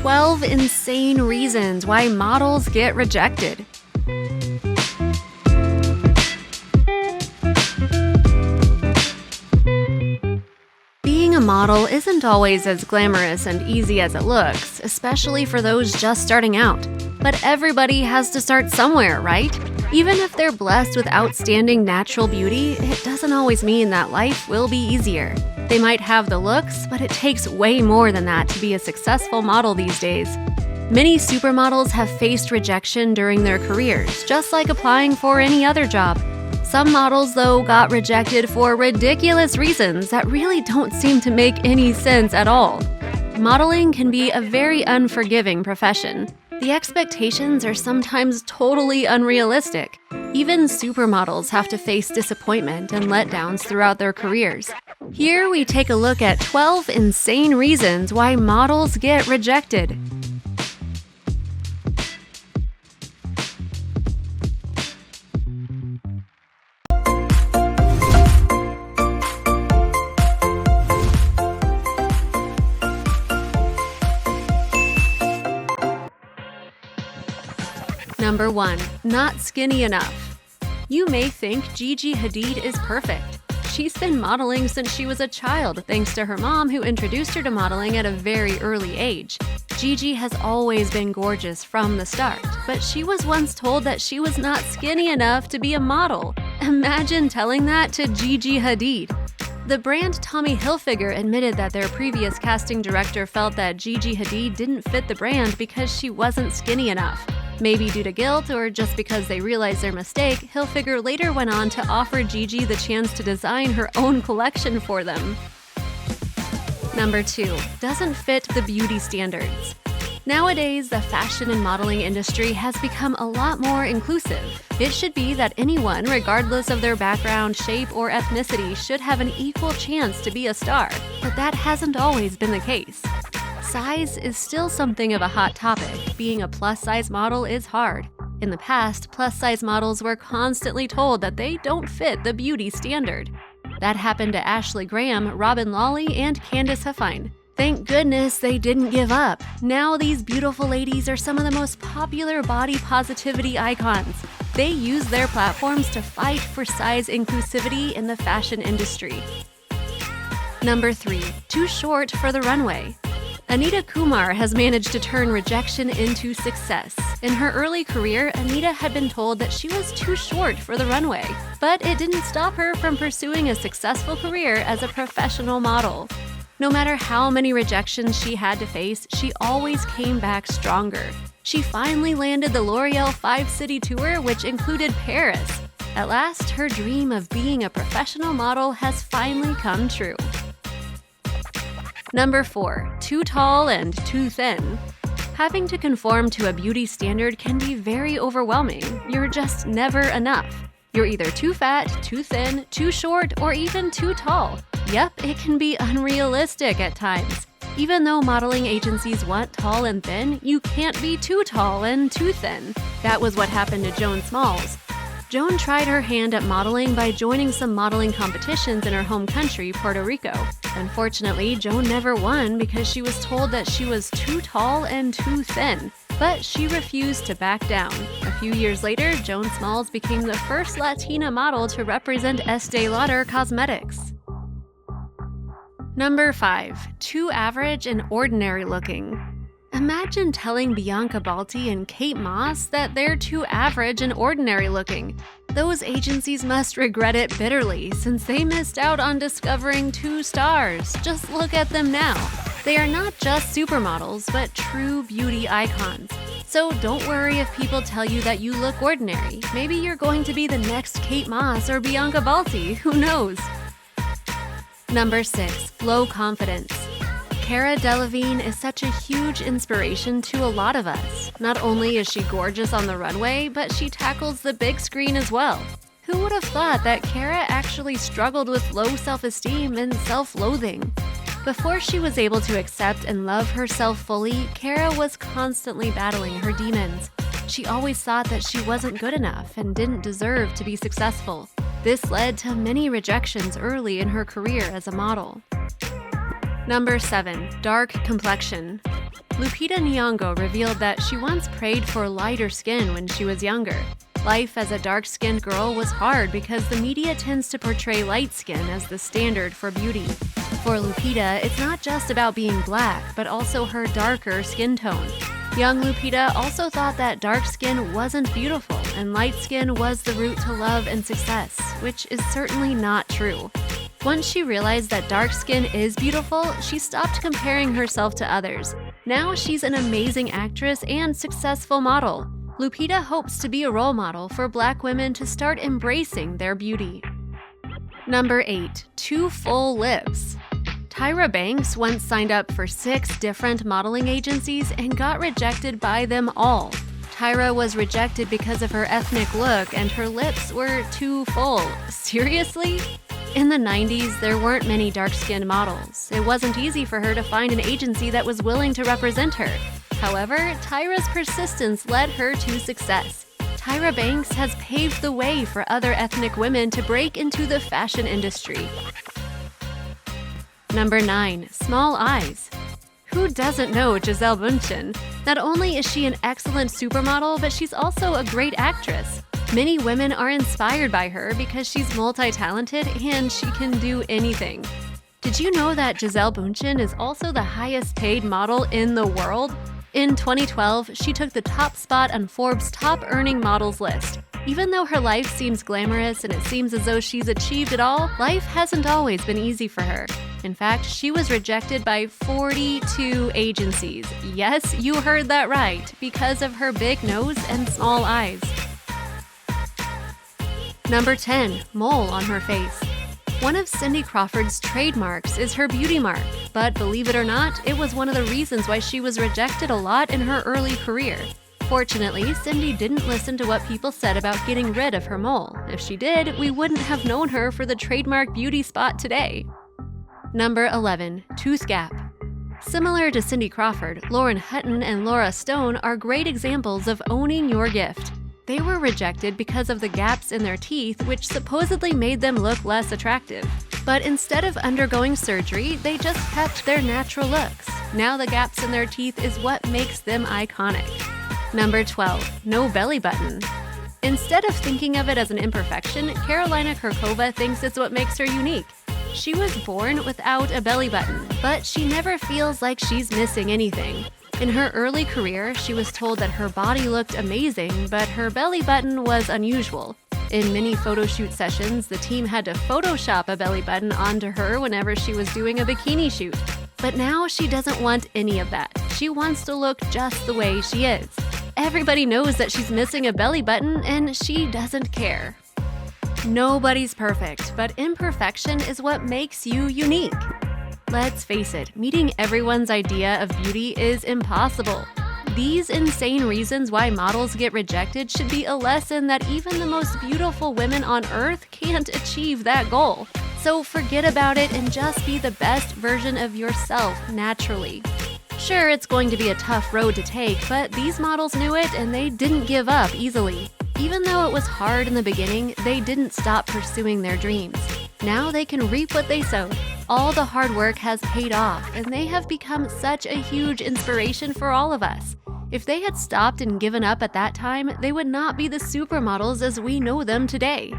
12 insane reasons why models get rejected. Being a model isn't always as glamorous and easy as it looks, especially for those just starting out. But everybody has to start somewhere, right? Even if they're blessed with outstanding natural beauty, it doesn't always mean that life will be easier. They might have the looks, but it takes way more than that to be a successful model these days. Many supermodels have faced rejection during their careers, just like applying for any other job. Some models, though, got rejected for ridiculous reasons that really don't seem to make any sense at all. Modeling can be a very unforgiving profession. The expectations are sometimes totally unrealistic. Even supermodels have to face disappointment and letdowns throughout their careers. Here we take a look at 12 insane reasons why models get rejected. Number 1. Not skinny enough. You may think Gigi Hadid is perfect. She's been modeling since she was a child thanks to her mom who introduced her to modeling at a very early age. Gigi has always been gorgeous from the start, but she was once told that she was not skinny enough to be a model. Imagine telling that to Gigi Hadid. The brand Tommy Hilfiger admitted that their previous casting director felt that Gigi Hadid didn't fit the brand because she wasn't skinny enough. Maybe due to guilt or just because they realized their mistake, Hilfiger later went on to offer Gigi the chance to design her own collection for them. Number 2. Doesn't fit the beauty standards. Nowadays, the fashion and modeling industry has become a lot more inclusive. It should be that anyone, regardless of their background, shape, or ethnicity, should have an equal chance to be a star, but that hasn't always been the case. Size is still something of a hot topic. Being a plus-size model is hard. In the past, plus-size models were constantly told that they don't fit the beauty standard. That happened to Ashley Graham, Robyn Lawley, and Candice Huffine. Thank goodness they didn't give up. Now these beautiful ladies are some of the most popular body positivity icons. They use their platforms to fight for size inclusivity in the fashion industry. Number 3. Too short for the runway. Anita Kumar has managed to turn rejection into success. In her early career, Anita had been told that she was too short for the runway, but it didn't stop her from pursuing a successful career as a professional model. No matter how many rejections she had to face, she always came back stronger. She finally landed the L'Oreal 5-city tour, which included Paris. At last, her dream of being a professional model has finally come true. Number 4. Too tall and too thin. Having to conform to a beauty standard can be very overwhelming. You're just never enough. You're either too fat, too thin, too short, or even too tall. Yep, it can be unrealistic at times. Even though modeling agencies want tall and thin, you can't be too tall and too thin. That was what happened to Joan Smalls. Joan tried her hand at modeling by joining some modeling competitions in her home country, Puerto Rico. Unfortunately, Joan never won because she was told that she was too tall and too thin. But she refused to back down. A few years later, Joan Smalls became the first Latina model to represent Estée Lauder Cosmetics. Number 5. Too average and ordinary looking. Imagine telling Bianca Balti and Kate Moss that they're too average and ordinary looking. Those agencies must regret it bitterly since they missed out on discovering 2 stars. Just look at them now. They are not just supermodels, but true beauty icons. So don't worry if people tell you that you look ordinary. Maybe you're going to be the next Kate Moss or Bianca Balti, who knows? Number 6. Low confidence. Cara Delevingne is such a huge inspiration to a lot of us. Not only is she gorgeous on the runway, but she tackles the big screen as well. Who would have thought that Cara actually struggled with low self-esteem and self-loathing? Before she was able to accept and love herself fully, Cara was constantly battling her demons. She always thought that she wasn't good enough and didn't deserve to be successful. This led to many rejections early in her career as a model. Number 7. Dark complexion. Lupita Nyong'o revealed that she once prayed for lighter skin when she was younger. Life as a dark-skinned girl was hard because the media tends to portray light skin as the standard for beauty. For Lupita, it's not just about being black, but also her darker skin tone. Young Lupita also thought that dark skin wasn't beautiful and light skin was the route to love and success, which is certainly not true. Once she realized that dark skin is beautiful, she stopped comparing herself to others. Now she's an amazing actress and successful model. Lupita hopes to be a role model for Black women to start embracing their beauty. Number 8. Too full lips. Tyra Banks once signed up for 6 different modeling agencies and got rejected by them all. Tyra was rejected because of her ethnic look and her lips were too full. Seriously? In the 90s, there weren't many dark-skinned models. It wasn't easy for her to find an agency that was willing to represent her. However, Tyra's persistence led her to success. Tyra Banks has paved the way for other ethnic women to break into the fashion industry. Number 9. Small eyes. Who doesn't know Gisele Bündchen? Not only is she an excellent supermodel, but she's also a great actress. Many women are inspired by her because she's multi-talented and she can do anything. Did you know that Gisele Bündchen is also the highest paid model in the world? In 2012, she took the top spot on Forbes' top earning models list. Even though her life seems glamorous and it seems as though she's achieved it all, life hasn't always been easy for her. In fact, she was rejected by 42 agencies. Yes, you heard that right, because of her big nose and small eyes. Number 10. Mole on her face. One of Cindy Crawford's trademarks is her beauty mark, but believe it or not, it was one of the reasons why she was rejected a lot in her early career. Fortunately, Cindy didn't listen to what people said about getting rid of her mole. If she did, we wouldn't have known her for the trademark beauty spot today. Number 11. Tooth gap. Similar to Cindy Crawford, Lauren Hutton and Laura Stone are great examples of owning your gift. They were rejected because of the gaps in their teeth, which supposedly made them look less attractive. But instead of undergoing surgery, they just kept their natural looks. Now the gaps in their teeth is what makes them iconic. Number 12. No belly button. Instead of thinking of it as an imperfection, Karolina Kurkova thinks it's what makes her unique. She was born without a belly button, but she never feels like she's missing anything. In her early career, she was told that her body looked amazing, but her belly button was unusual. In many photo shoot sessions, the team had to Photoshop a belly button onto her whenever she was doing a bikini shoot. But now she doesn't want any of that. She wants to look just the way she is. Everybody knows that she's missing a belly button, and she doesn't care. Nobody's perfect, but imperfection is what makes you unique. Let's face it, meeting everyone's idea of beauty is impossible. These insane reasons why models get rejected should be a lesson that even the most beautiful women on earth can't achieve that goal. So forget about it and just be the best version of yourself naturally. Sure, it's going to be a tough road to take, but these models knew it and they didn't give up easily. Even though it was hard in the beginning, they didn't stop pursuing their dreams. Now they can reap what they sowed. All the hard work has paid off, and they have become such a huge inspiration for all of us. If they had stopped and given up at that time, they would not be the supermodels as we know them today.